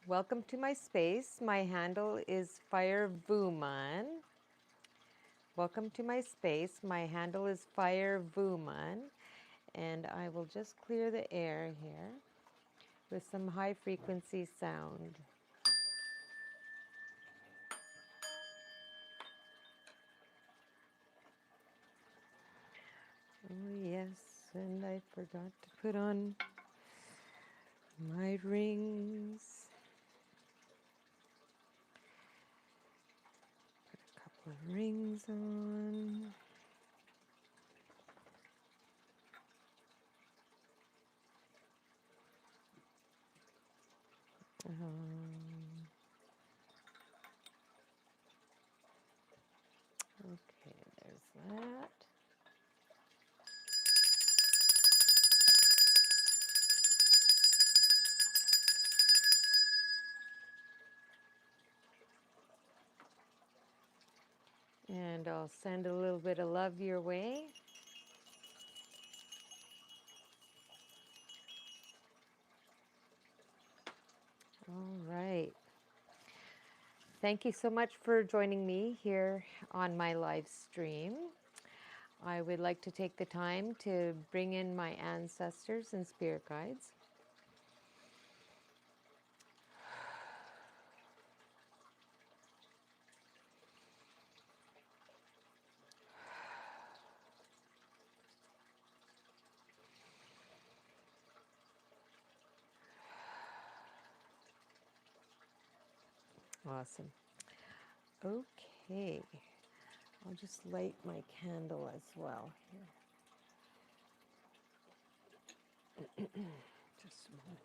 Welcome to my space. My handle is Fire Vuman. Welcome to my space. My handle is Fire Vuman. And I will just clear the air here with some high frequency sound. Oh, yes, and I forgot to put on my rings. Put a couple of rings on. Okay, there's that. And I'll send a little bit of love your way. All right. Thank you so much for joining me here on my live stream. I would like to take the time to bring in my ancestors and spirit guides. Awesome. Okay. I'll just light my candle as well here. Just a moment.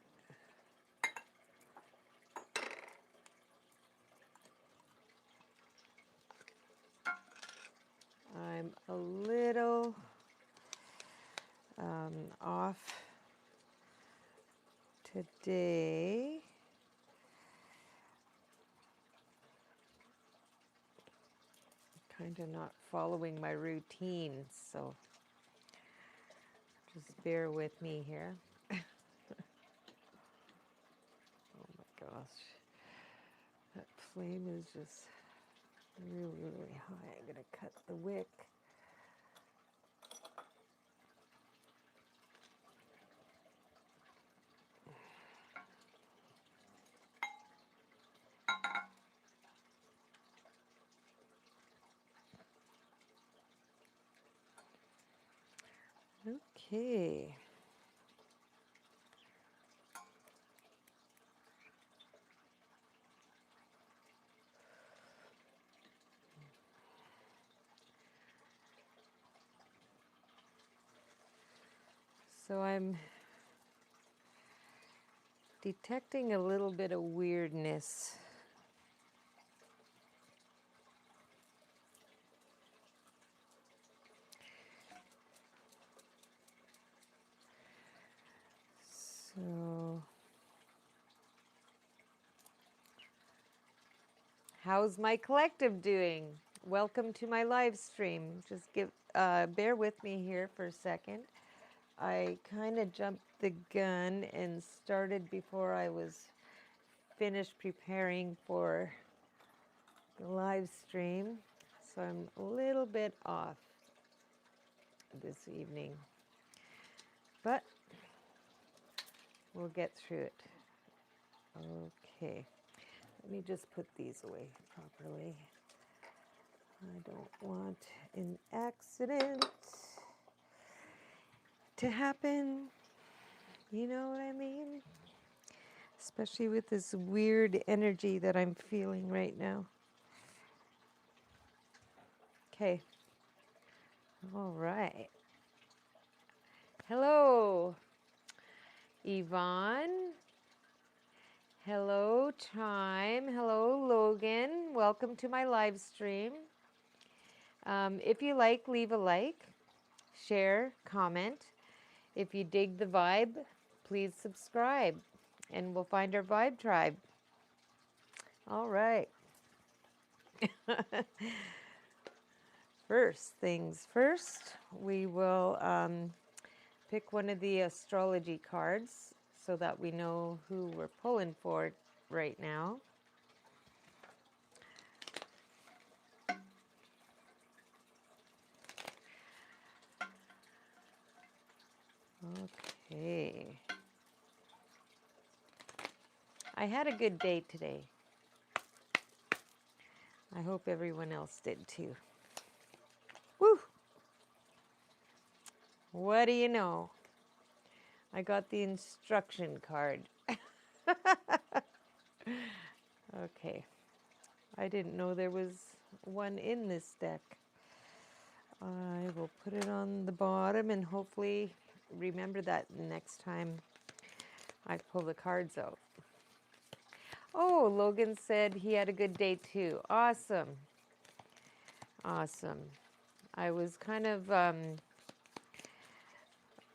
I'm a little off today. Kind of not following my routine, so just bear with me here. Oh my gosh. That flame is just really, really high. I'm going to cut the wick. Okay. So I'm detecting a little bit of weirdness. So, how's my collective doing? Welcome to my live stream. Just bear with me here for a second. I kind of jumped the gun and started before I was finished preparing for the live stream. So I'm a little bit off this evening, but we'll get through it. Okay, let me just put these away properly. I don't want an accident to happen. You know what I mean? Especially with this weird energy that I'm feeling right now. Okay. All right. Hello, Yvonne. Hello, Chime. Hello, Logan. Welcome to my live stream. If you like, leave a like, share, comment. If you dig the vibe, please subscribe, and we'll find our vibe tribe. All right. First things first, we will pick one of the astrology cards so that we know who we're pulling for right now. Okay. I had a good day today. I hope everyone else did too. Woo! What do you know? I got the instruction card. Okay. I didn't know there was one in this deck. I will put it on the bottom and hopefully remember that next time I pull the cards out. Oh, Logan said he had a good day too. Awesome. Awesome. I was kind of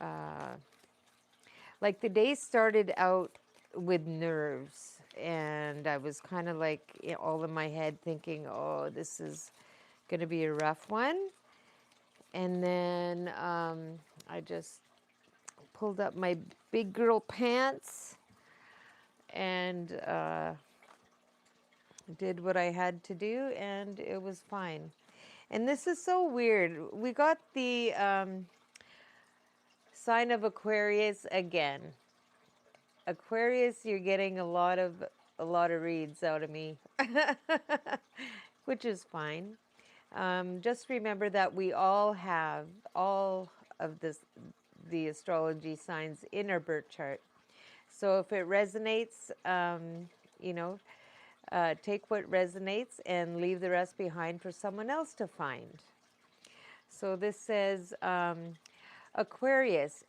uh, like the day started out with nerves, and I was kind of like all in my head thinking, oh, this is going to be a rough one. And then I just pulled up my big girl pants and did what I had to do, and it was fine. And this is so weird. We got the sign of Aquarius again. Aquarius, you're getting a lot of reads out of me, which is fine. Just remember that we all have all of the astrology signs in our birth chart. So if it resonates, you know, take what resonates and leave the rest behind for someone else to find. So this says Aquarius,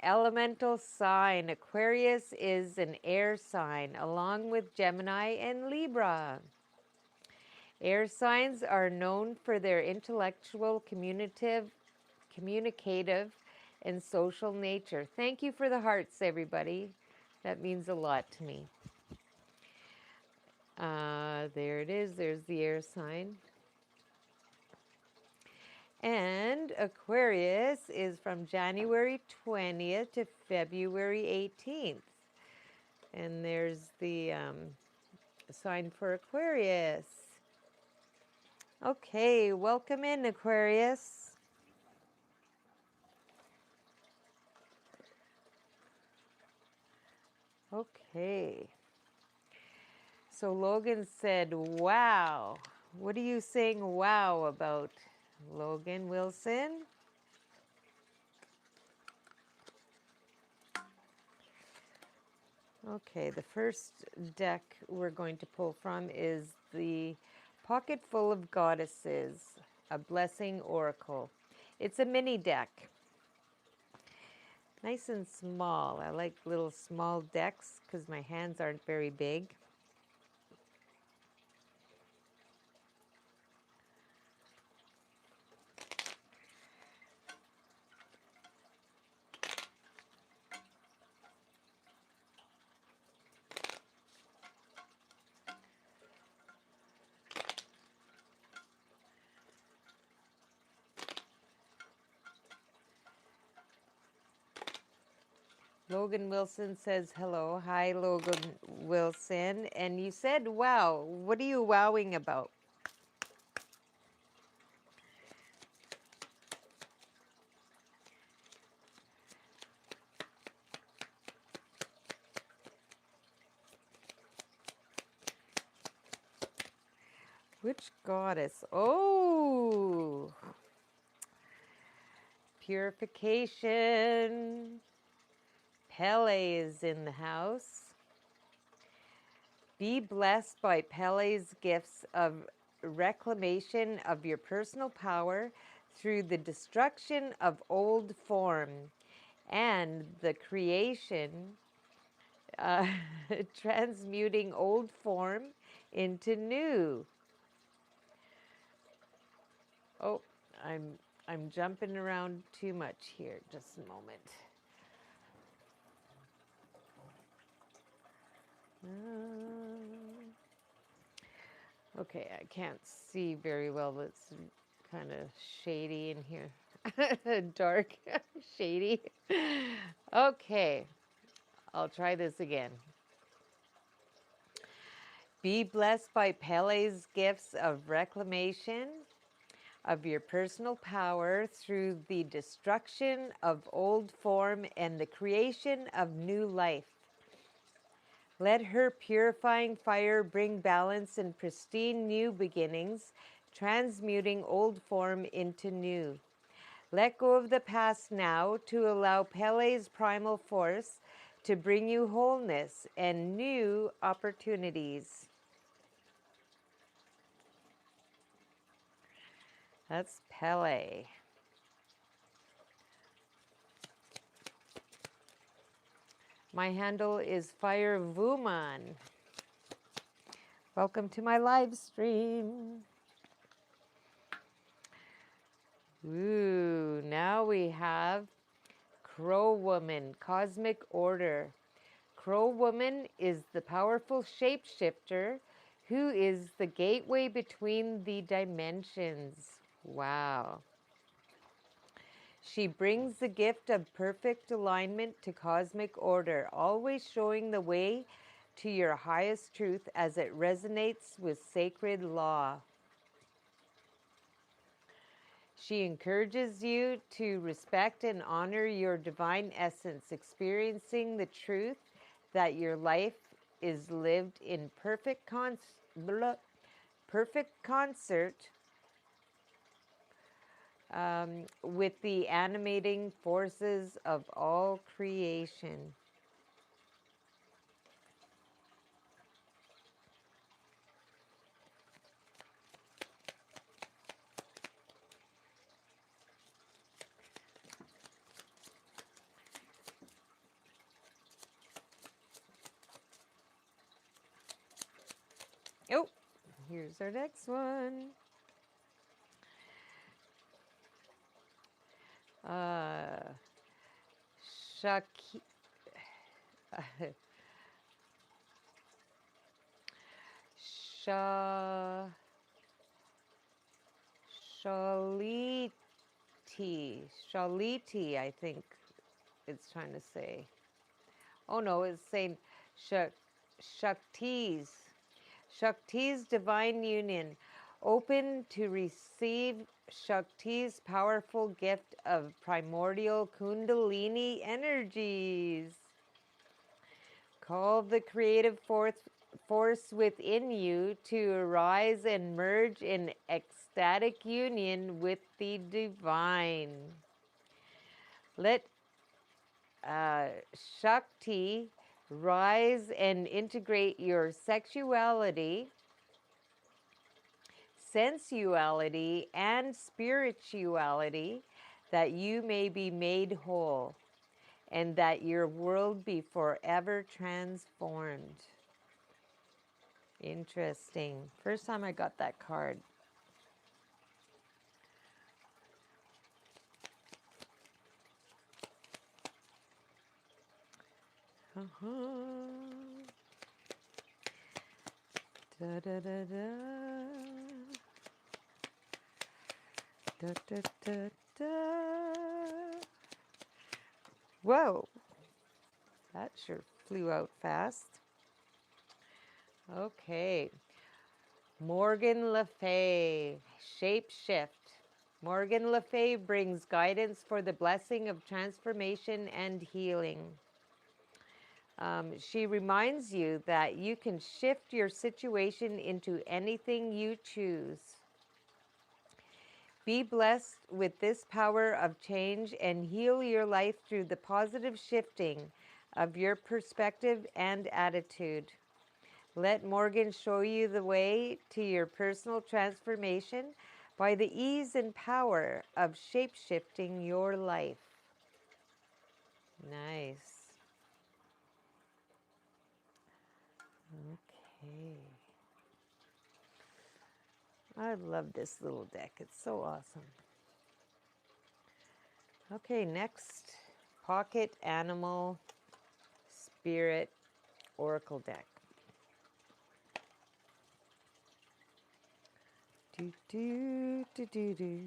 elemental sign. Aquarius is an air sign along with Gemini and Libra. Air signs are known for their intellectual, communicative, and social nature. Thank you for the hearts, everybody. That means a lot to me. There it is. There's the air sign. And Aquarius is from January 20th to February 18th. And there's the sign for Aquarius. Okay, welcome in, Aquarius. Okay. So Logan said, wow. What are you saying wow about, Logan Wilson? Okay, the first deck we're going to pull from is the Pocket Full of Goddesses, a Blessing Oracle. It's a mini deck. Nice and small. I like little small decks because my hands aren't very big. Logan Wilson says hello. Hi, Logan Wilson. And you said, wow. What are you wowing about? Which goddess? Oh, purification. Pele is in the house. Be blessed by Pele's gifts of reclamation of your personal power through the destruction of old form and the creation, uh, transmuting old form into new. Oh, I'm jumping around too much here. Just a moment. Okay, I can't see very well. It's kind of shady in here. Dark, shady. Okay, I'll try this again. Be blessed by Pele's gifts of reclamation of your personal power through the destruction of old form and the creation of new life. Let her purifying fire bring balance and pristine new beginnings, transmuting old form into new. Let go of the past now to allow Pele's primal force to bring you wholeness and new opportunities. That's Pele. My handle is Fire Vuman. Welcome to my live stream. Ooh, now we have Crow Woman, Cosmic Order. Crow Woman is the powerful shapeshifter who is the gateway between the dimensions. Wow. She brings the gift of perfect alignment to cosmic order, always showing the way to your highest truth as it resonates with sacred law. She encourages you to respect and honor your divine essence, experiencing the truth that your life is lived in perfect concert with the animating forces of all creation. Oh, here's our next one. Shaki. Sha. Shaliti. Shaliti, I think it's trying to say. Oh no, it's saying Shakti's. Shakti's divine union. Open to receive Shakti's powerful gift of primordial Kundalini energies. Call the creative force within you to arise and merge in ecstatic union with the divine. Let Shakti rise and integrate your sexuality, sensuality, and spirituality that you may be made whole and that your world be forever transformed. Interesting. First time I got that card. Da, da, da, da. Da, da, da, da. Whoa, that sure flew out fast. Okay, Morgan Le Fay, Shape Shift. Morgan Le Fay brings guidance for the blessing of transformation and healing. She reminds you that you can shift your situation into anything you choose. Be blessed with this power of change and heal your life through the positive shifting of your perspective and attitude. Let Morgan show you the way to your personal transformation by the ease and power of shape-shifting your life. Nice. Okay. I love this little deck. It's so awesome. Okay, next, Pocket Animal Spirit Oracle deck. Do, do, do, do, do.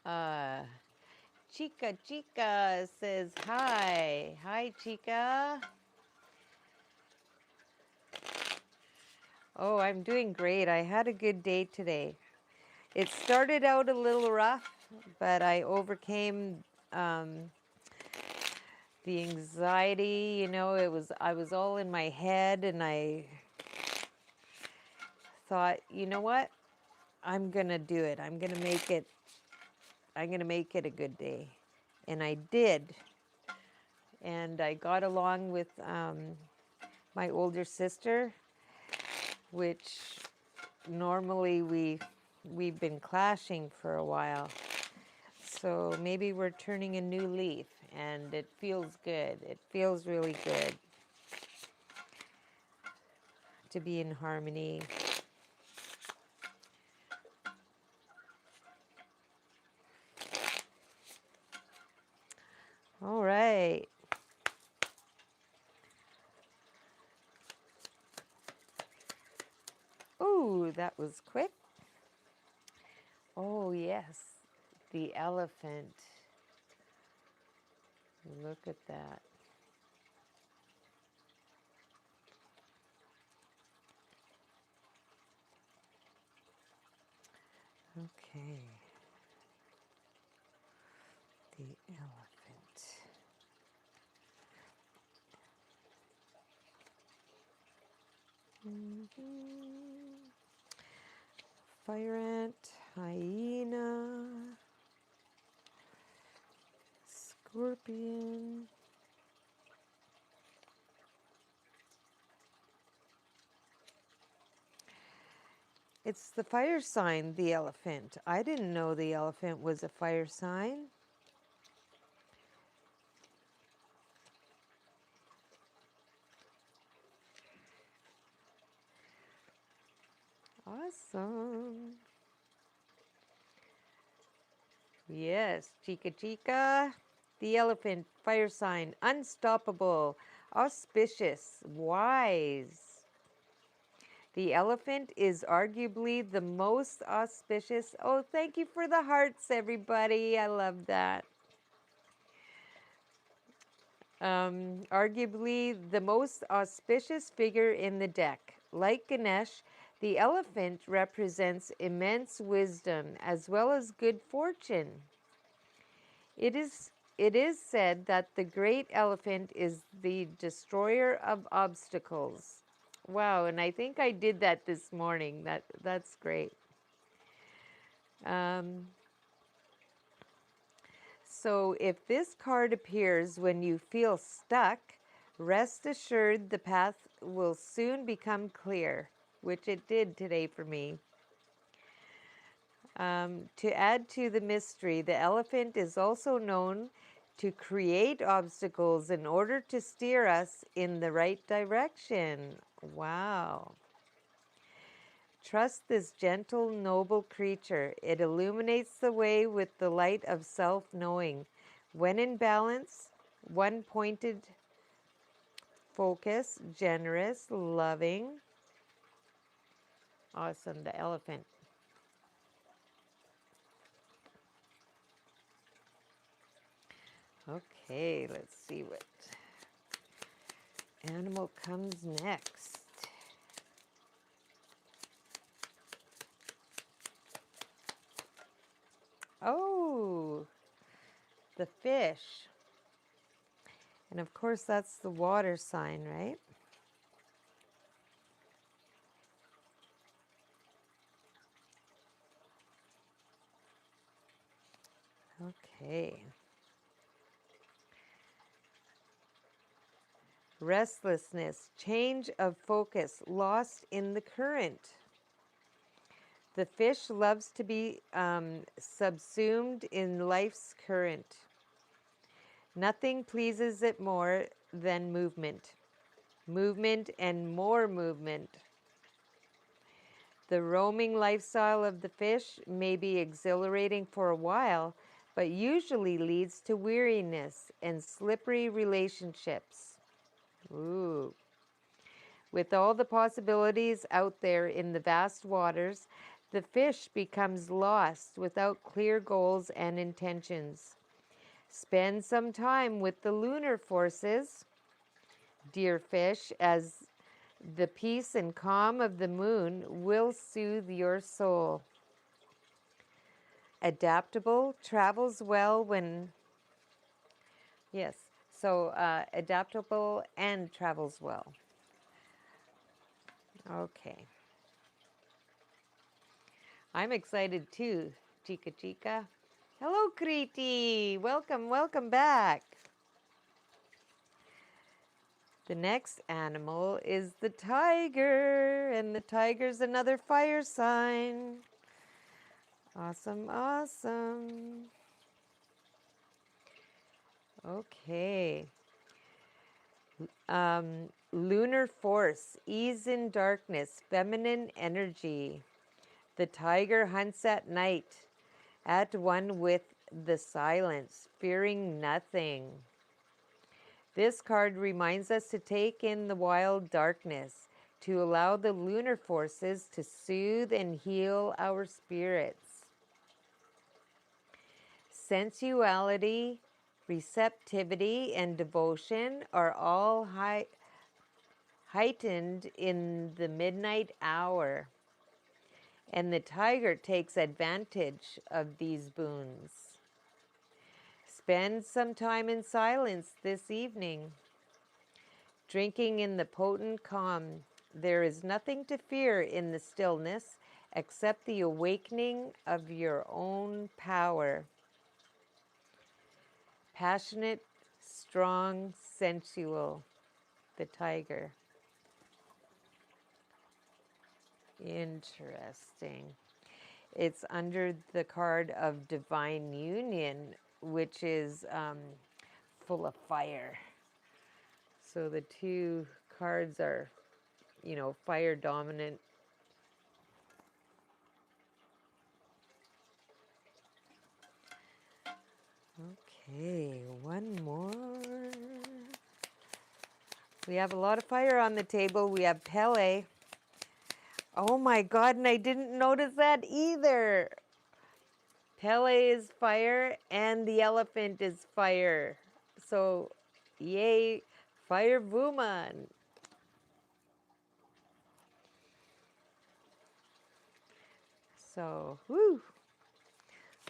Uh, Chica Chica says hi. Hi, Chica. Oh, I'm doing great. I had a good day today. It started out a little rough, but I overcame um, the anxiety. I was all in my head, and I thought, you know what? I'm gonna do it. I'm gonna make it. I'm gonna make it a good day, and I did. And I got along with my older sister, which normally we've been clashing for a while. So maybe we're turning a new leaf, and it feels good. It feels really good to be in harmony. All right. Oh, that was quick. Oh, yes. The elephant. Look at that. Okay. The elephant. Fire ant, hyena, scorpion. It's the fire sign, the elephant. I didn't know the elephant was a fire sign. Awesome. Yes, Chica Chica. The elephant, fire sign, unstoppable, auspicious, wise. The elephant is arguably the most auspicious. Oh, thank you for the hearts, everybody. I love that. Arguably the most auspicious figure in the deck. Like Ganesh, the elephant represents immense wisdom as well as good fortune. It is it is said that the great elephant is the destroyer of obstacles. Wow, and I think I did that this morning. That's great. Um, so if this card appears when you feel stuck, rest assured the path will soon become clear, which it did today for me. To add to the mystery, the elephant is also known to create obstacles in order to steer us in the right direction. Wow. Trust this gentle, noble creature. It illuminates the way with the light of self knowing. When in balance, one pointed focus, generous, loving. Awesome, the elephant. Okay, let's see what animal comes next. Oh, the fish. And of course, that's the water sign, right? Okay. Restlessness, change of focus, lost in the current. The fish loves to be subsumed in life's current. Nothing pleases it more than movement. Movement and more movement. The roaming lifestyle of the fish may be exhilarating for a while, but usually leads to weariness and slippery relationships. Ooh. With all the possibilities out there in the vast waters, The fish becomes lost without clear goals and intentions. Spend some time with the lunar forces, dear fish, as the peace and calm of the moon will soothe your soul. Adaptable travels well when, yes, so adaptable and travels well. Okay. I'm excited too, Chica Chica. Hello, Kriti. Welcome, welcome back. The next animal is the tiger, and the tiger's another fire sign. Awesome, awesome. Okay. Lunar force, ease in darkness, feminine energy. The tiger hunts at night, at one with the silence, fearing nothing. This card reminds us to take in the wild darkness, to allow the lunar forces to soothe and heal our spirits. Sensuality, receptivity, and devotion are all heightened in the midnight hour, and the tiger takes advantage of these boons. Spend some time in silence this evening, drinking in the potent calm. There is nothing to fear in the stillness except the awakening of your own power. Passionate, strong, sensual, the tiger. Interesting. It's under the card of divine union, which is full of fire. So the two cards are, fire dominant. Okay, one more. We have a lot of fire on the table. We have Pele. Oh my God, and I didn't notice that either. Pele is fire and the elephant is fire. So, yay, fire woman. So, whoo,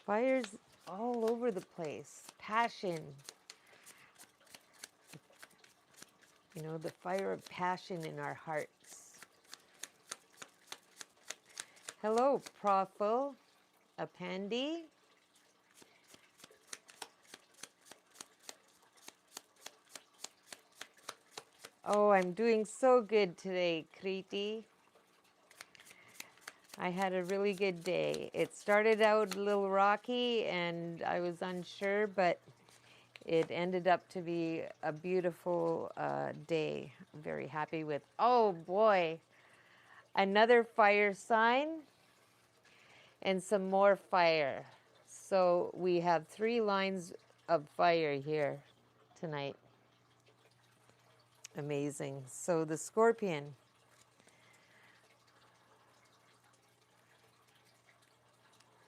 fire's all over the place. Passion. The fire of passion in our hearts. Hello, Praful Apandi. Oh, I'm doing so good today, Kriti. I had a really good day. It started out a little rocky and I was unsure, but it ended up to be a beautiful day. I'm very happy with. Oh boy, another fire sign and some more fire. So we have 3 lines of fire here tonight. Amazing. So the scorpion.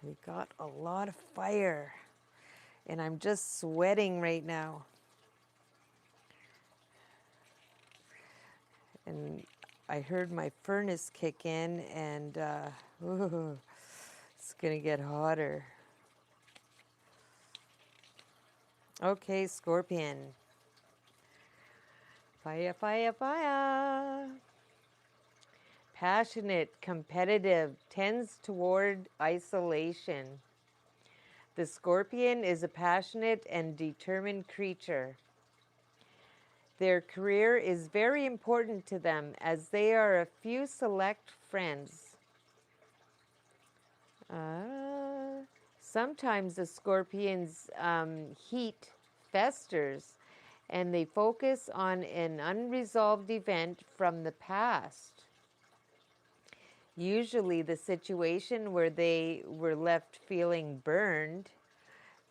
We got a lot of fire, and I'm just sweating right now. And I heard my furnace kick in, and it's gonna get hotter. Okay, scorpion. Fire, fire, fire. Passionate, competitive, tends toward isolation. The scorpion is a passionate and determined creature. Their career is very important to them as they are a few select friends. Sometimes the scorpion's heat festers and they focus on an unresolved event from the past. Usually the situation where they were left feeling burned.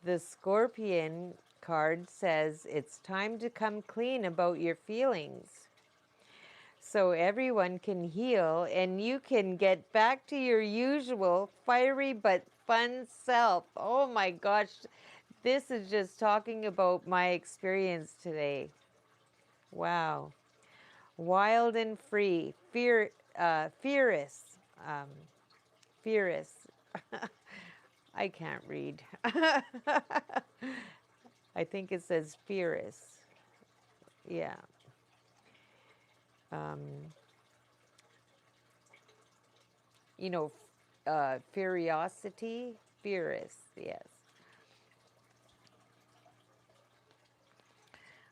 The scorpion card says it's time to come clean about your feelings. so everyone can heal and you can get back to your usual fiery but fun self. Oh my gosh, this is just talking about my experience today. Wow. Wild and free, fierce, um, fierce. I can't read. I think it says fierce. Yeah. Um, you know, Furiosity, fierce, yes.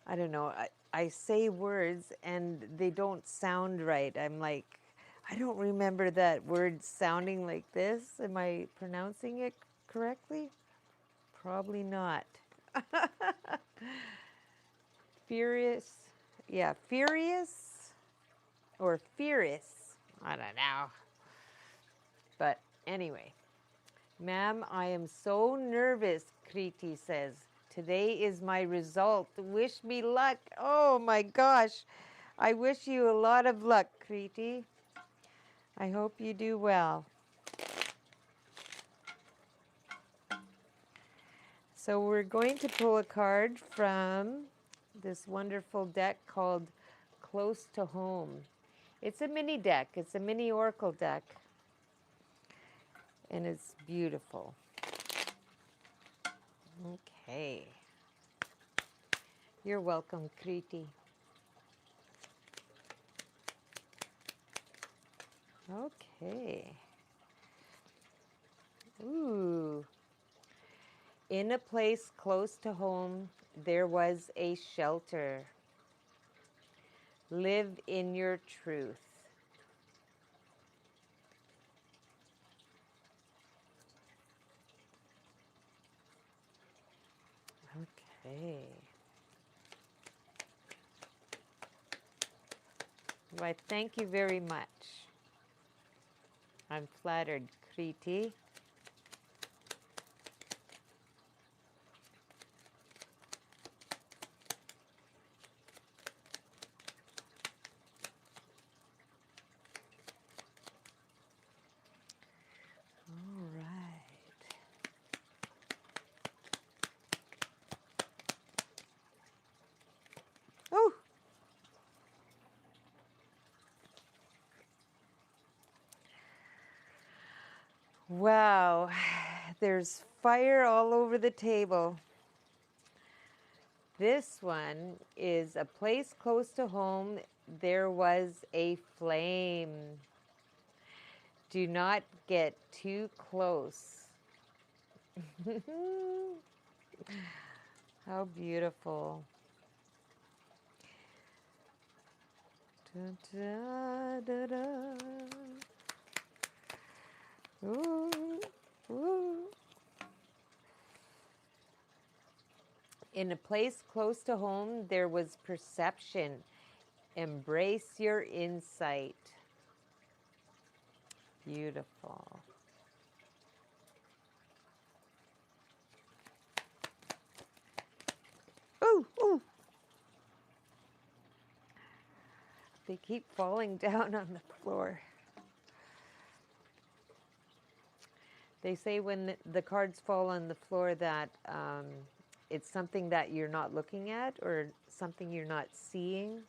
I don't know. I say words and they don't sound right. I'm like, I don't remember that word sounding like this. Am I pronouncing it correctly? Probably not. Furious. Yeah, furious or fierce. I don't know. But anyway, ma'am, I am so nervous, Kriti says. Today is my result. Wish me luck. Oh my gosh. I wish you a lot of luck, Kriti. I hope you do well. So we're going to pull a card from this wonderful deck called Close to Home. It's a mini deck. It's a mini oracle deck. And it's beautiful. Okay. You're welcome, Kriti. Okay. Ooh. In a place close to home, there was a shelter. Live in your truth. Okay. Why, thank you very much. I'm flattered, Kriti. All right. Oh, wow. There's fire all over the table. This one is a place close to home. There was a flame. Do not get too close. How beautiful. Da, da, da, da. Ooh, ooh. In a place close to home, there was perception. Embrace your insight. Beautiful. Ooh, ooh. They keep falling down on the floor. They say when the cards fall on the floor that it's something that you're not looking at or something you're not seeing.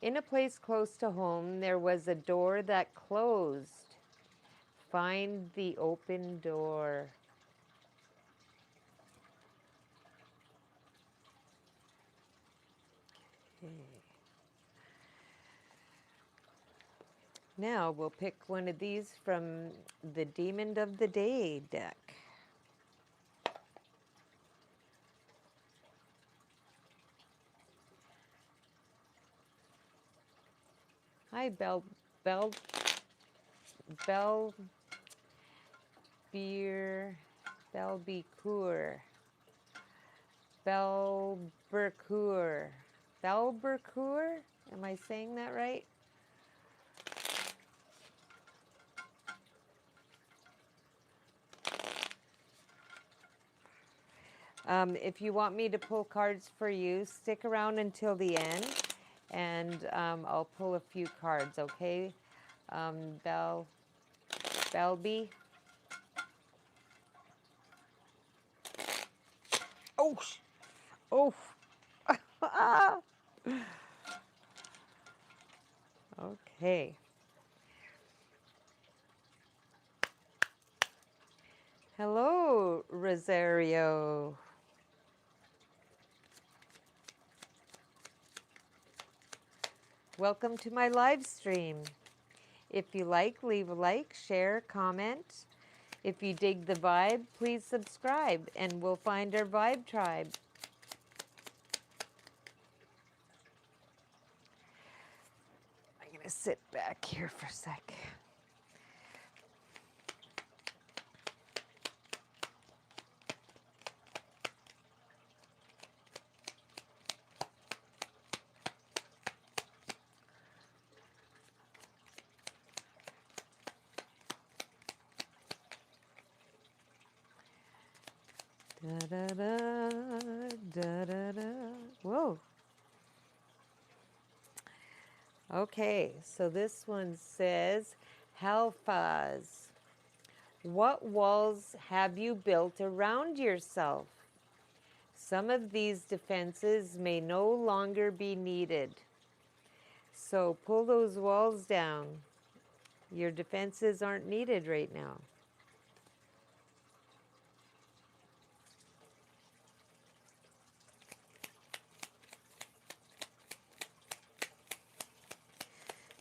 In a place close to home, there was a door that closed. Find the open door. Okay. Now we'll pick one of these from the Demon of the Day deck. Hi, Bell, Bell, Beer, Belbecour, Belbercour, Belbercour? Am I saying that right? If you want me to pull cards for you, stick around until the end, and I'll pull a few cards, okay? Bell, Belby. Oh, oh, ah. Okay. Hello, Rosario. Welcome to my live stream. If you like, leave a like, share, comment. If you dig the vibe, please subscribe and we'll find our vibe tribe. I'm going to sit back here for a sec. Da da da da da da. Whoa. Okay, so this one says, Halfaz, what walls have you built around yourself? Some of these defenses may no longer be needed. So pull those walls down. Your defenses aren't needed right now.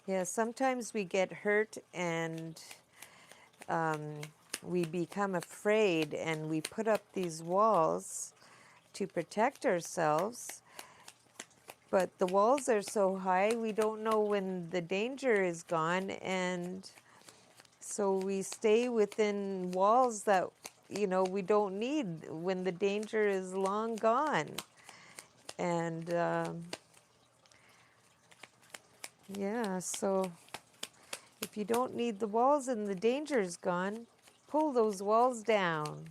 Yeah, sometimes we get hurt and we become afraid and we put up these walls to protect ourselves. But the walls are so high, we don't know when the danger is gone. And so we stay within walls that, we don't need when the danger is long gone. And yeah, so if you don't need the walls and the danger is gone, pull those walls down.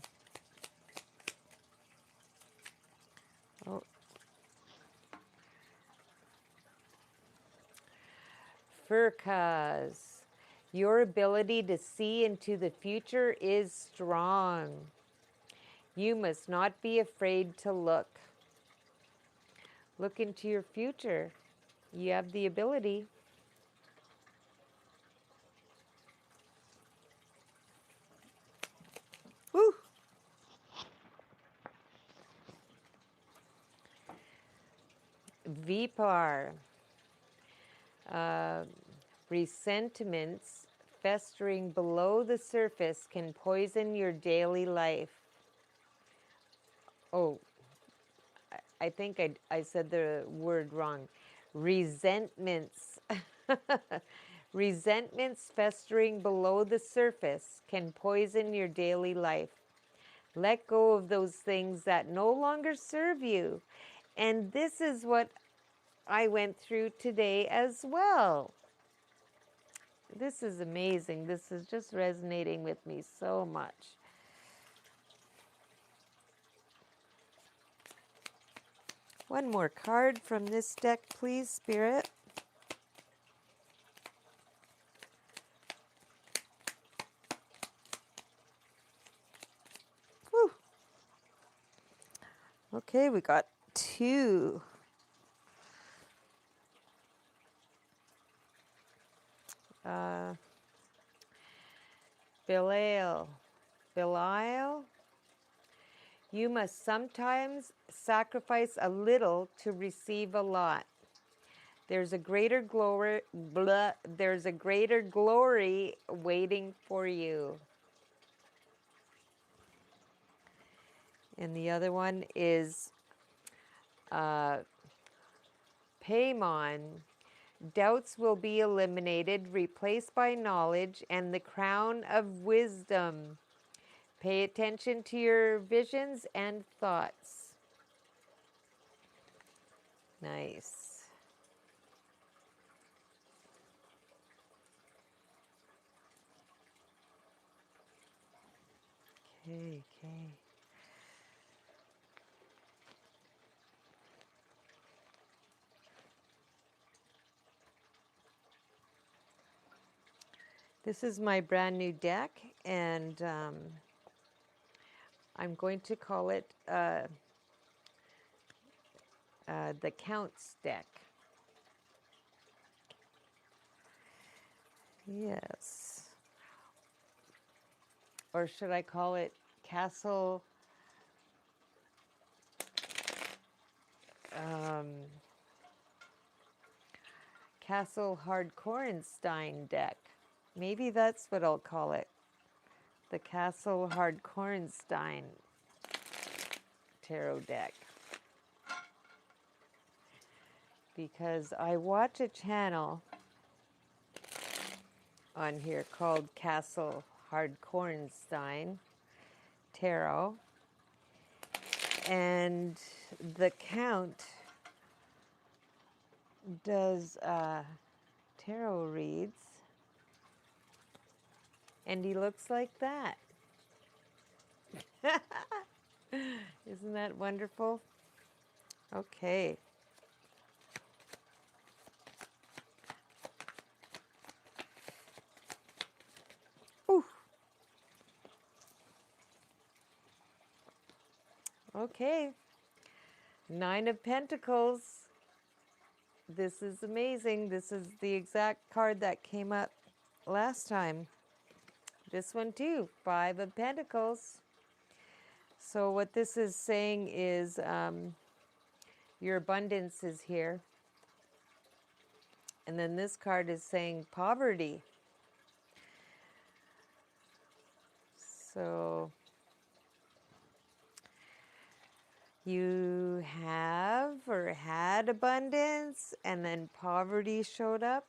Oh. Furkaz, your ability to see into the future is strong. You must not be afraid to look. Look into your future. You have the ability. Woo! Vipar. Resentments festering below the surface can poison your daily life. Oh, I think I said the word wrong. Resentments. Resentments festering below the surface can poison your daily life. Let go of those things that no longer serve you. And this is what I went through today as well. This is amazing. This is just resonating with me so much. One more card from this deck, please, Spirit. Whew. Okay, we got two. Belial, you must sometimes sacrifice a little to receive a lot. There's a greater glory, there's a greater glory waiting for you. And the other one is Paimon. Doubts will be eliminated, replaced by knowledge and the crown of wisdom. Pay attention to your visions and thoughts. Nice. Okay. This is my brand new deck, and I'm going to call it the Count's deck. Yes. Or should I call it Castle um, Castle Hardcorenstein deck? Maybe that's what I'll call it. The Castle Hardcorenstein tarot deck. Because I watch a channel on here called Castle Hardcorenstein Tarot. And the Count does tarot reads. And he looks like that. Isn't that wonderful? Okay. Ooh. Okay. 9 of Pentacles. This is amazing. This is the exact card that came up last time. This one too. 5 of Pentacles. So what this is saying is your abundance is here. And then this card is saying poverty. So you have or had abundance and then poverty showed up.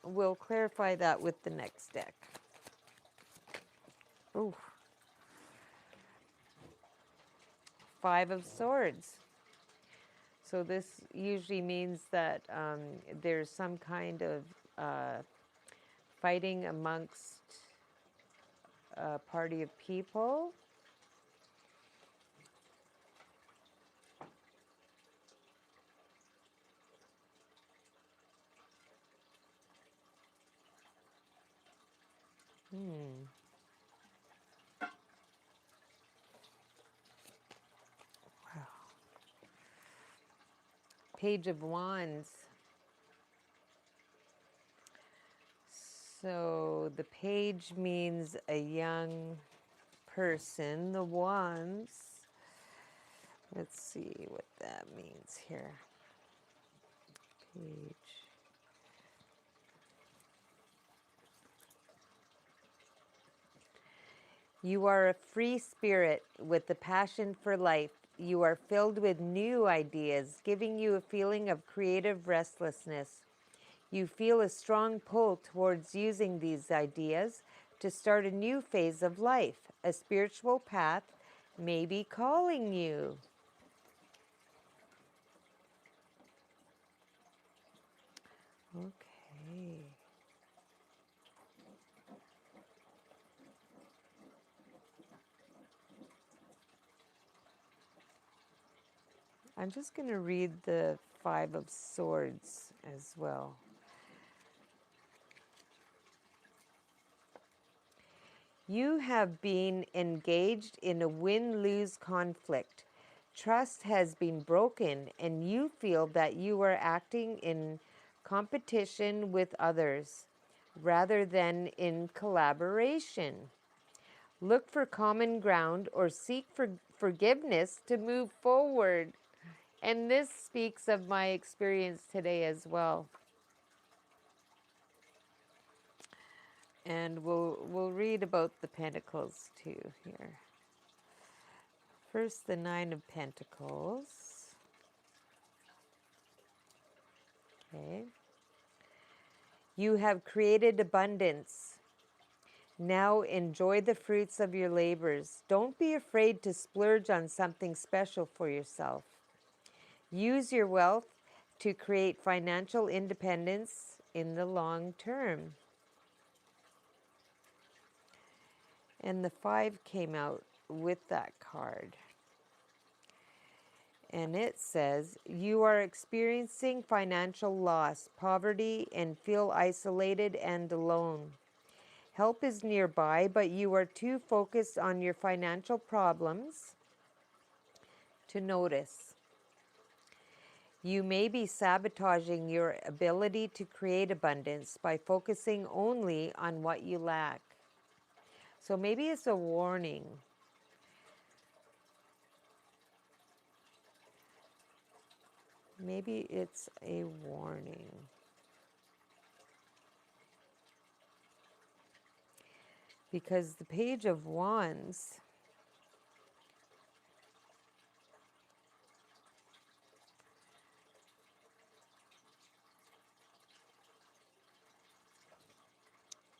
We'll clarify that with the next deck. Ooh. 5 of Swords. So this usually means that there's some kind of fighting amongst a party of people. Wow. Page of Wands. So the page means a young person. The Wands, let's see what that means here. Page. You are a free spirit with a passion for life. You are filled with new ideas, giving you a feeling of creative restlessness. You feel a strong pull towards using these ideas to start a new phase of life. A spiritual path may be calling you. Okay. I'm just going to read the 5 of Swords as well. You have been engaged in a win-lose conflict. Trust has been broken, and you feel that you are acting in competition with others rather than in collaboration. Look for common ground or seek forgiveness to move forward. And this speaks of my experience today as well. And we'll read about the Pentacles too here. First, the 9 of Pentacles. Okay. You have created abundance. Now enjoy the fruits of your labors. Don't be afraid to splurge on something special for yourself. Use your wealth to create financial independence in the long term. And the 5 came out with that card. And it says, you are experiencing financial loss, poverty, and feel isolated and alone. Help is nearby, but you are too focused on your financial problems to notice. You may be sabotaging your ability to create abundance by focusing only on what you lack. So maybe it's a warning. Maybe it's a warning. Because the Page of Wands,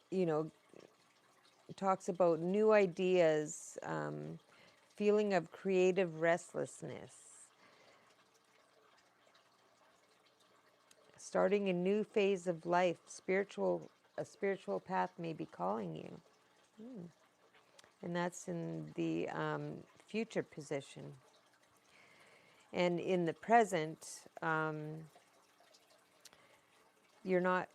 you know, talks about new ideas, feeling of creative restlessness, starting a new phase of life, a spiritual path may be calling you. And that's in the future position. And in the present, you're not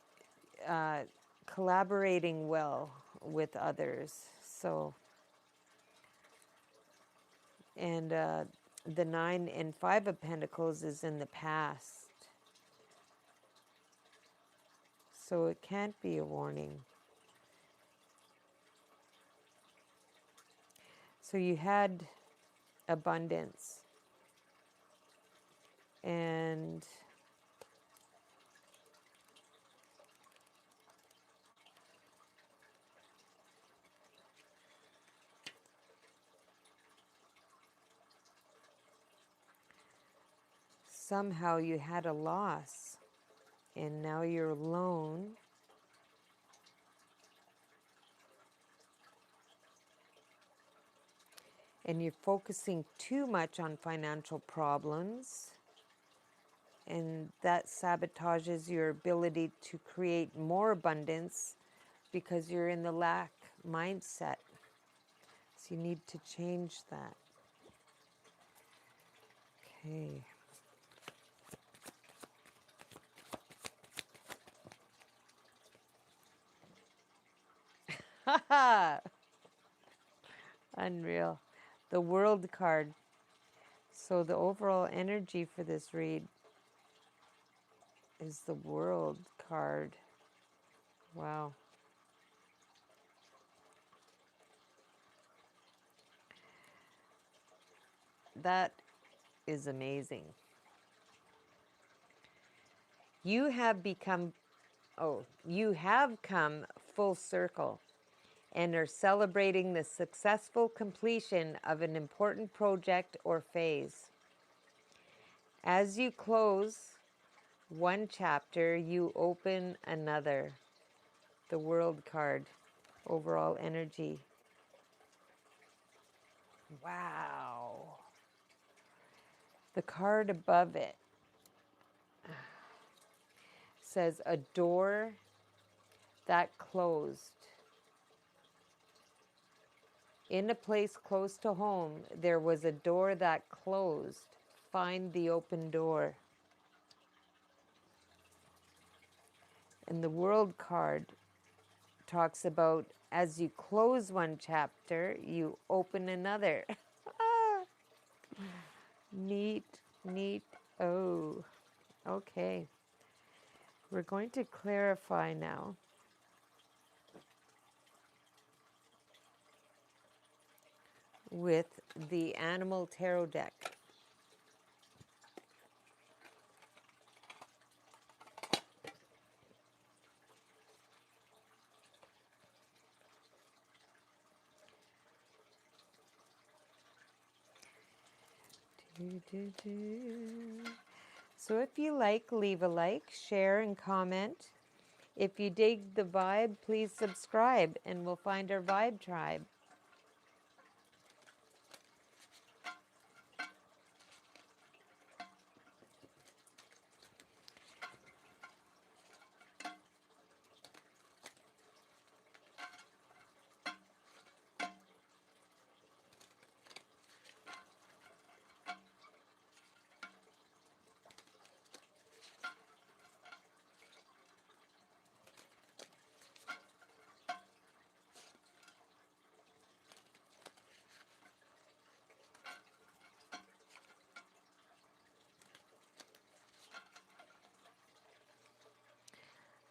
collaborating well with others. So, and the 9 and 5 of Pentacles is in the past. So it can't be a warning. So you had abundance. And somehow you had a loss. And now you're alone. And you're focusing too much on financial problems, and that sabotages your ability to create more abundance because you're in the lack mindset. So you need to change that. Okay. Haha! Unreal. The World card. So the overall energy for this read is the World card. Wow. That is amazing. You have come full circle and are celebrating the successful completion of an important project or phase. As you close one chapter, you open another. The World card, overall energy. Wow. The card above it says a door that closed. In a place close to home, there was a door that closed. Find the open door. And the World card talks about as you close one chapter, you open another. Neat, neat. Oh, okay. We're going to clarify now. With the Animal Tarot deck. So if you like, leave a like, share, and comment. If you dig the vibe, please subscribe, and we'll find our vibe tribe.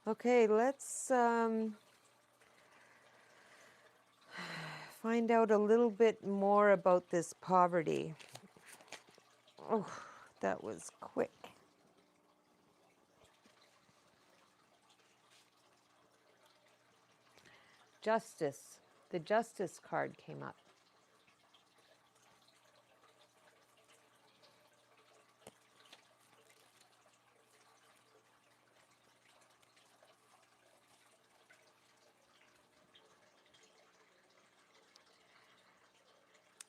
Okay, let's find out a little bit more about this poverty. Oh, that was quick. Justice. The Justice card came up.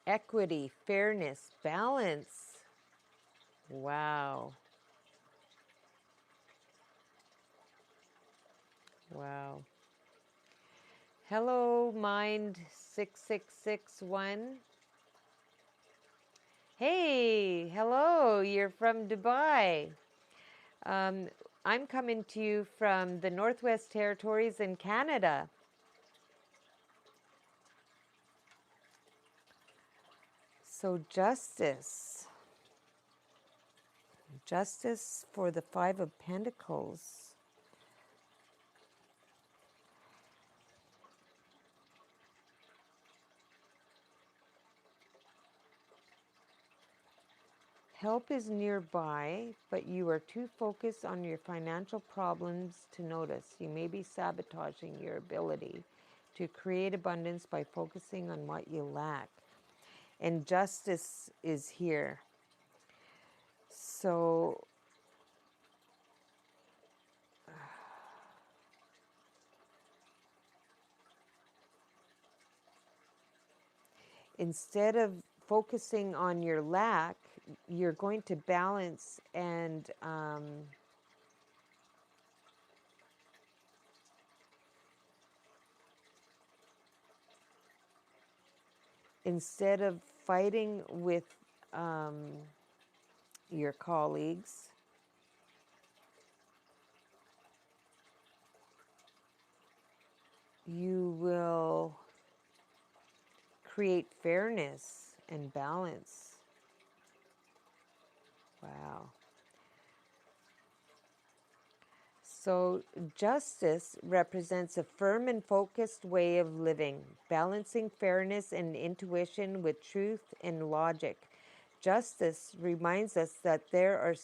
Equity, fairness, balance. Wow. Wow. Hello, Mind 6661. Hey, hello, you're from Dubai. Um, I'm coming to you from the Northwest Territories in Canada. So, justice. Justice for the Five of Pentacles. Help is nearby, but you are too focused on your financial problems to notice. You may be sabotaging your ability to create abundance by focusing on what you lack. And justice is here. So instead of focusing on your lack, you're going to balance and instead of fighting with your colleagues, you will create fairness and balance. Wow. So, justice represents a firm and focused way of living, balancing fairness and intuition with truth and logic. Justice reminds us that there are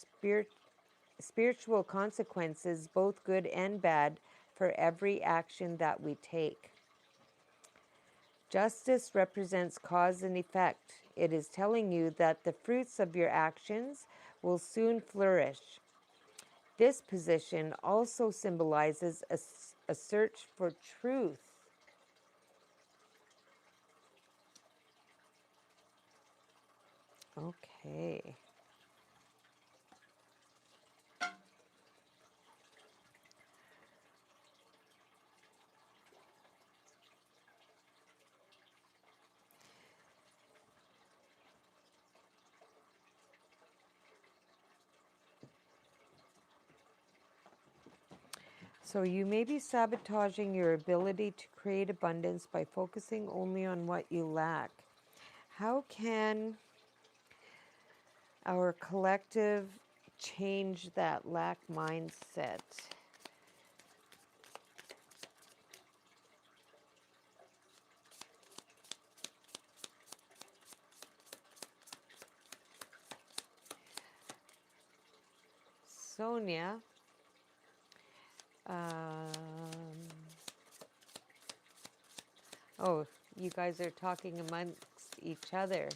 spiritual consequences, both good and bad, for every action that we take. Justice represents cause and effect. It is telling you that the fruits of your actions will soon flourish. This position also symbolizes a search for truth. Okay. So you may be sabotaging your ability to create abundance by focusing only on what you lack. How can our collective change that lack mindset? Sonia, oh, you guys are talking amongst each other.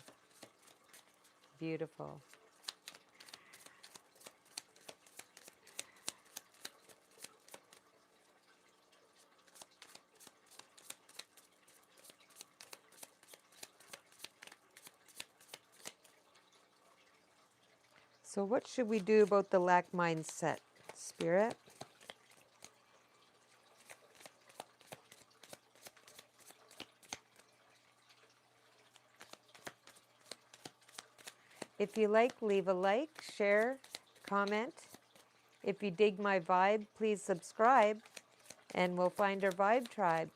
Beautiful. So what should we do about the lack mindset, Spirit? If you like, leave a like, share, comment. If you dig my vibe, please subscribe, and we'll find our vibe tribe.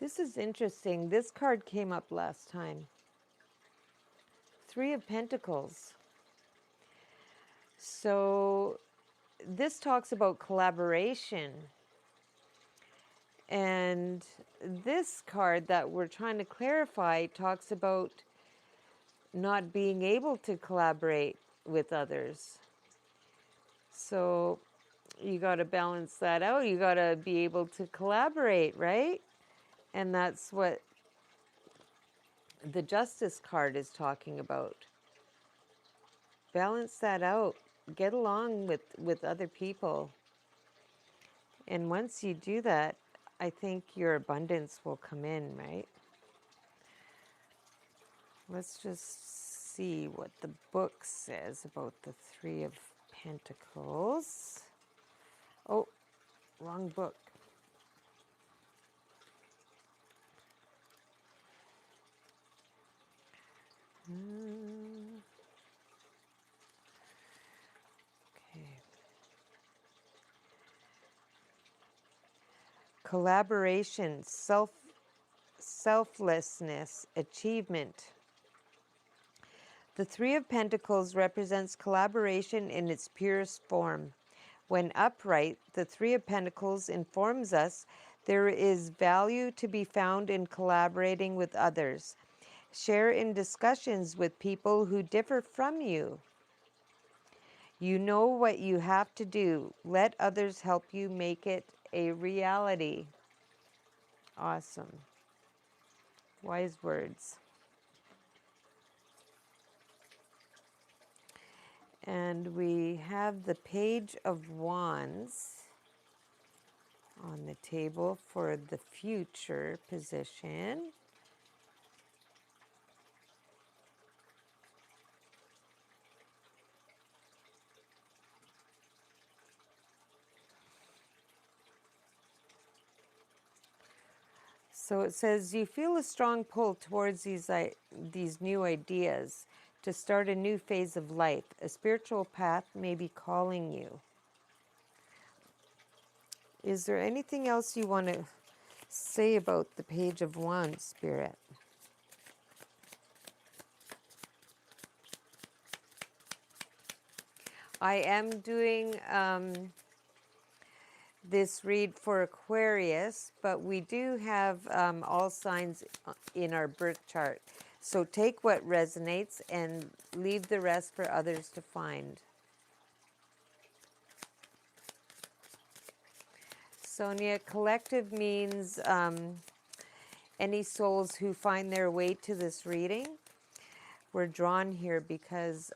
This is interesting. This card came up last time. Three of Pentacles. So this talks about collaboration. And this card that we're trying to clarify talks about not being able to collaborate with others. So you got to balance that out. You got to be able to collaborate, right? And that's what the Justice card is talking about. Balance that out. Get along with other people. And once you do that, I think your abundance will come in, right? Let's just see what the book says about the Three of Pentacles. Oh, wrong book. Okay. Collaboration, selflessness, achievement. The Three of Pentacles represents collaboration in its purest form. When upright, the Three of Pentacles informs us there is value to be found in collaborating with others. Share in discussions with people who differ from you. You know what you have to do. Let others help you make it a reality. Awesome. Wise words. And we have the Page of Wands on the table for the future position. So it says you feel a strong pull towards these new ideas to start a new phase of life. A spiritual path may be calling you. Is there anything else you want to say about the Page of Wands, Spirit? I am doing this read for Aquarius, but we do have all signs in our birth chart. So take what resonates and leave the rest for others to find. Sonia, collective means any souls who find their way to this reading. We're drawn here because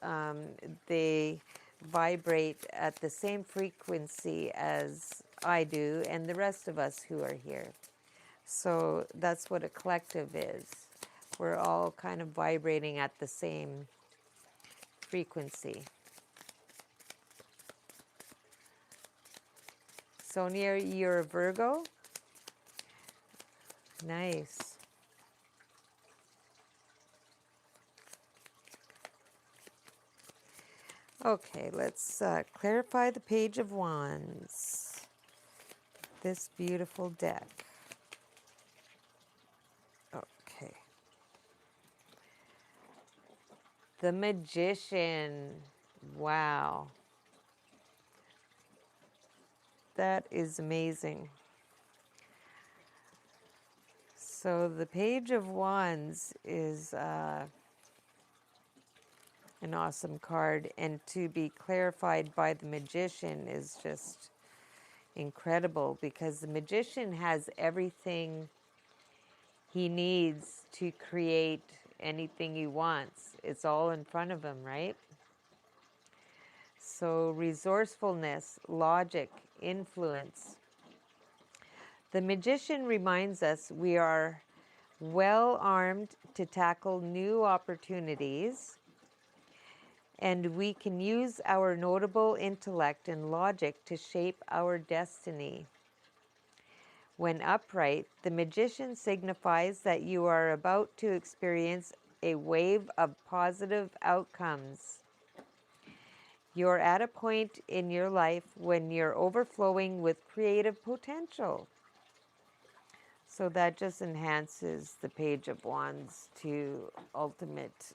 they vibrate at the same frequency as I do and the rest of us who are here. So that's what a collective is. We're all kind of vibrating at the same frequency. Sonia, you're a Virgo? Nice. Okay, let's clarify the Page of Wands. This beautiful deck. Okay. The Magician. Wow. That is amazing. So the Page of Wands is an awesome card, and to be clarified by the Magician is just incredible, because the Magician has everything he needs to create anything he wants. It's all in front of him, right? So resourcefulness, logic, influence. The Magician reminds us we are well armed to tackle new opportunities, and we can use our notable intellect and logic to shape our destiny. When upright, the Magician signifies that you are about to experience a wave of positive outcomes. You're at a point in your life when you're overflowing with creative potential. So that just enhances the Page of Wands to ultimate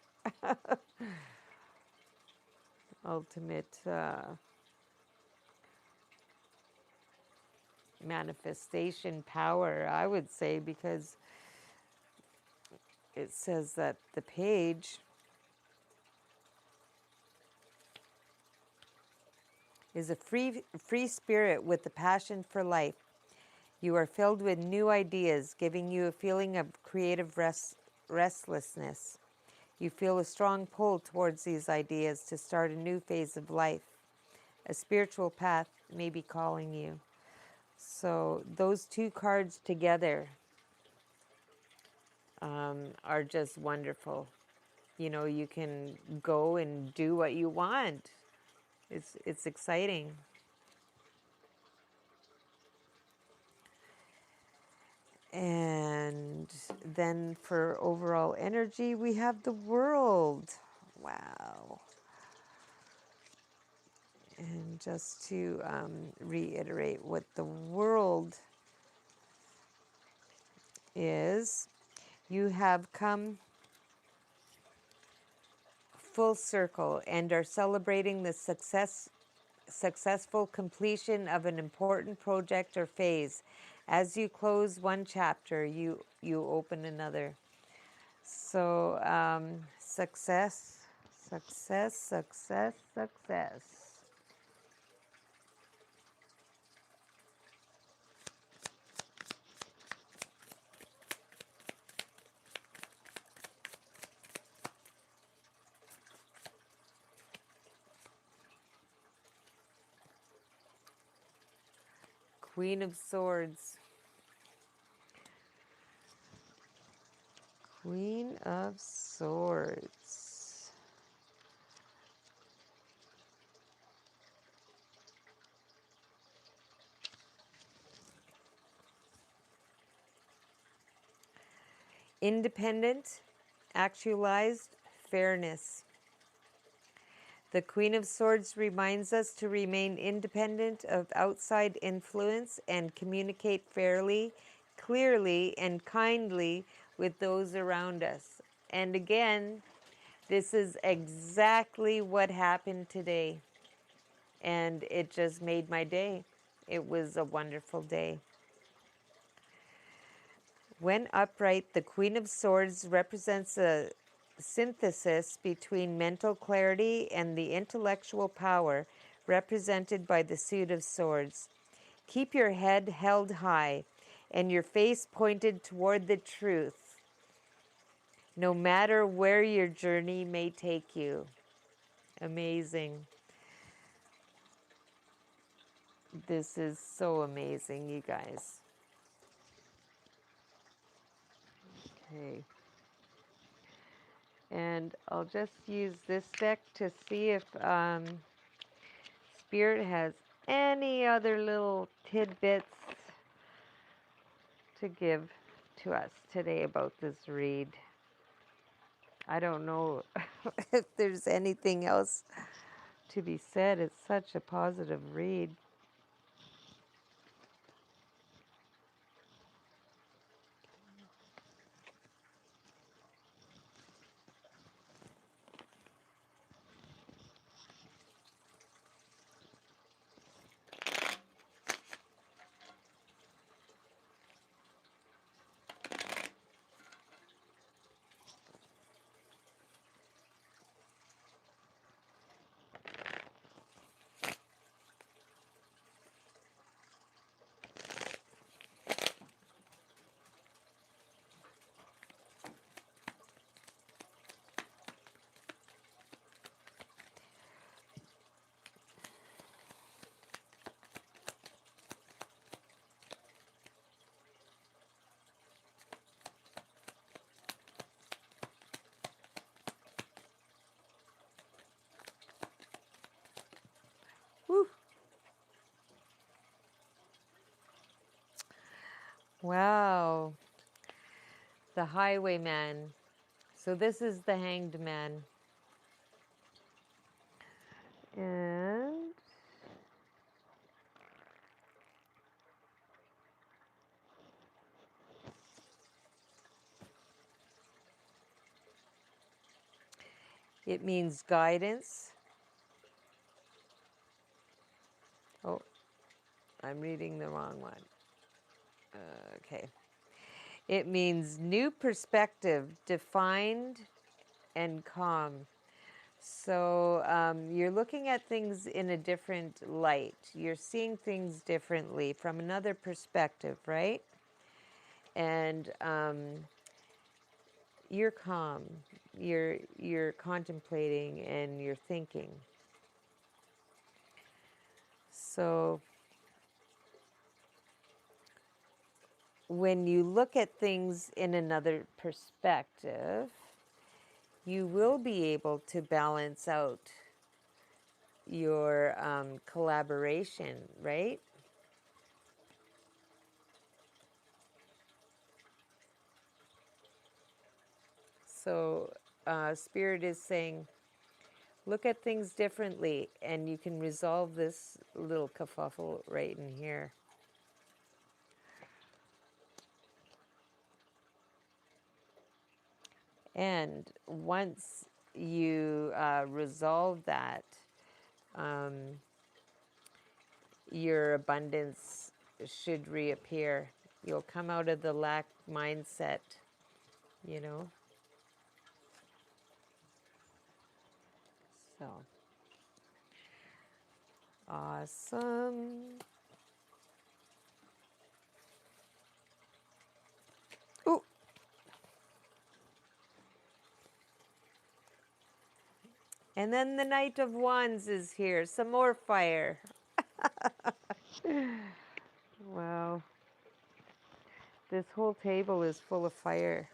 manifestation power, I would say, because it says that the page is a free spirit with a passion for life. You are filled with new ideas, giving you a feeling of creative restlessness. You feel a strong pull towards these ideas to start a new phase of life. A spiritual path may be calling you. So those two cards together are just wonderful. You know, you can go and do what you want. It's exciting. And then for overall energy, we have the world. Wow. And just to reiterate what the world is, you have come full circle and are celebrating the successful completion of an important project or phase. As you close one chapter, you open another. So success, success, success, success. Queen of Swords. Queen of Swords. Independent, actualized fairness. The Queen of Swords reminds us to remain independent of outside influence and communicate fairly, clearly, and kindly with those around us. And again, this is exactly what happened today. And it just made my day. It was a wonderful day. When upright, the Queen of Swords represents a synthesis between mental clarity and the intellectual power represented by the suit of swords. Keep your head held high and your face pointed toward the truth, no matter where your journey may take you. Amazing. This is so amazing, you guys. Okay. And I'll just use this deck to see if Spirit has any other little tidbits to give to us today about this read. I don't know if there's anything else to be said. It's such a positive read. Woo. Wow. The Highwayman. So this is the Hanged Man. And It means guidance. Oh, I'm reading the wrong one. Okay. It means new perspective, defined and calm. So you're looking at things in a different light. You're seeing things differently from another perspective, right? And you're calm. You're contemplating and you're thinking. So when you look at things in another perspective, you will be able to balance out your collaboration, right? So, Spirit is saying, look at things differently, and you can resolve this little kerfuffle right in here. And once you resolve that, um, your abundance should reappear. You'll come out of the lack mindset, you know. So awesome. Ooh. And then the Knight of Wands is here. Some more fire. Wow. This whole table is full of fire.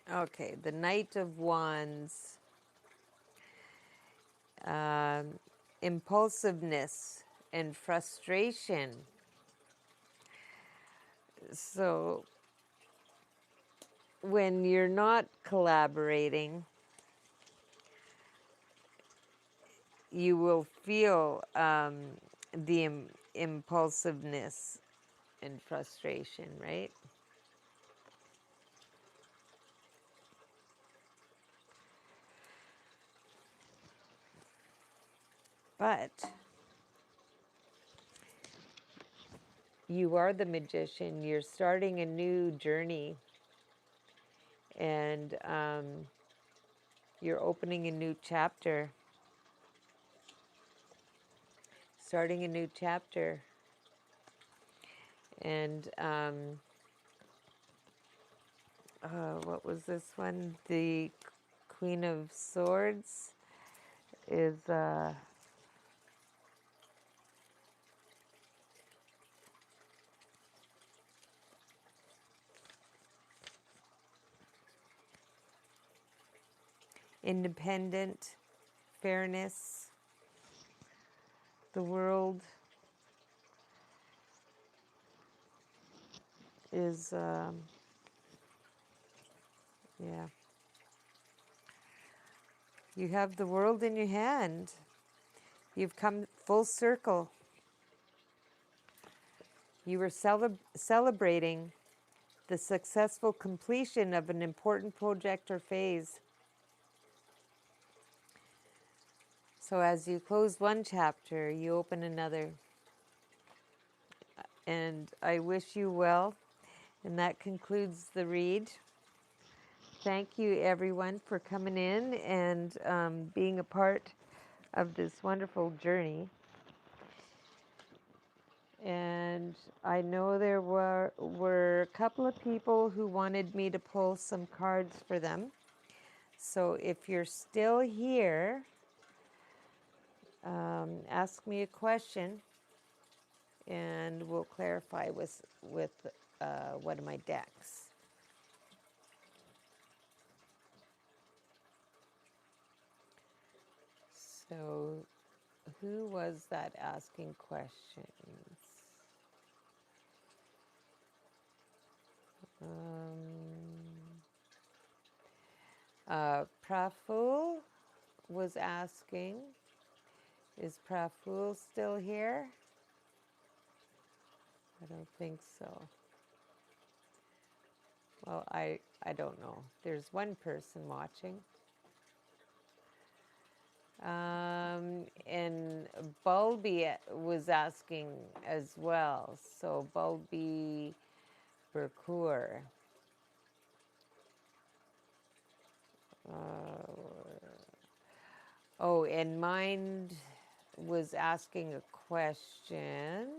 Okay, the Knight of Wands. Impulsiveness and frustration. So when you're not collaborating, you will feel the impulsiveness and frustration, right? But you are the magician. You're starting a new journey, and you're opening a new chapter, starting a new chapter. And what was this one? The Queen of Swords is independent, fairness, the world is, yeah. You have the world in your hand. You've come full circle. You were celebrating the successful completion of an important project or phase. So as you close one chapter, you open another. And I wish you well. And that concludes the read. Thank you, everyone, for coming in and being a part of this wonderful journey. And I know there were a couple of people who wanted me to pull some cards for them. So if you're still here, ask me a question, and we'll clarify with one of my decks. So, who was that asking questions? Praful was asking, is Praful still here? I don't think so. Well, I don't know. There's one person watching. And Bulby was asking as well. So Bulby Bercour. Oh, and Mind was asking a question.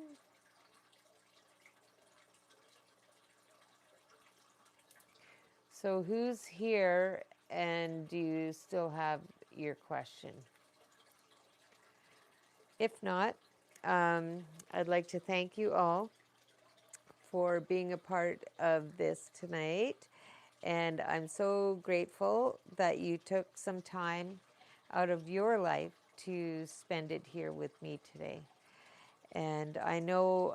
So who's here and do you still have your question? If not, I'd like to thank you all for being a part of this tonight. And I'm so grateful that you took some time out of your life to spend it here with me today. And I know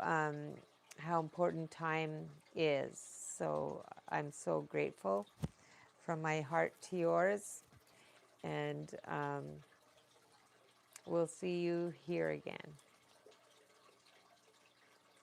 how important time is. So I'm so grateful from my heart to yours. And we'll see you here again.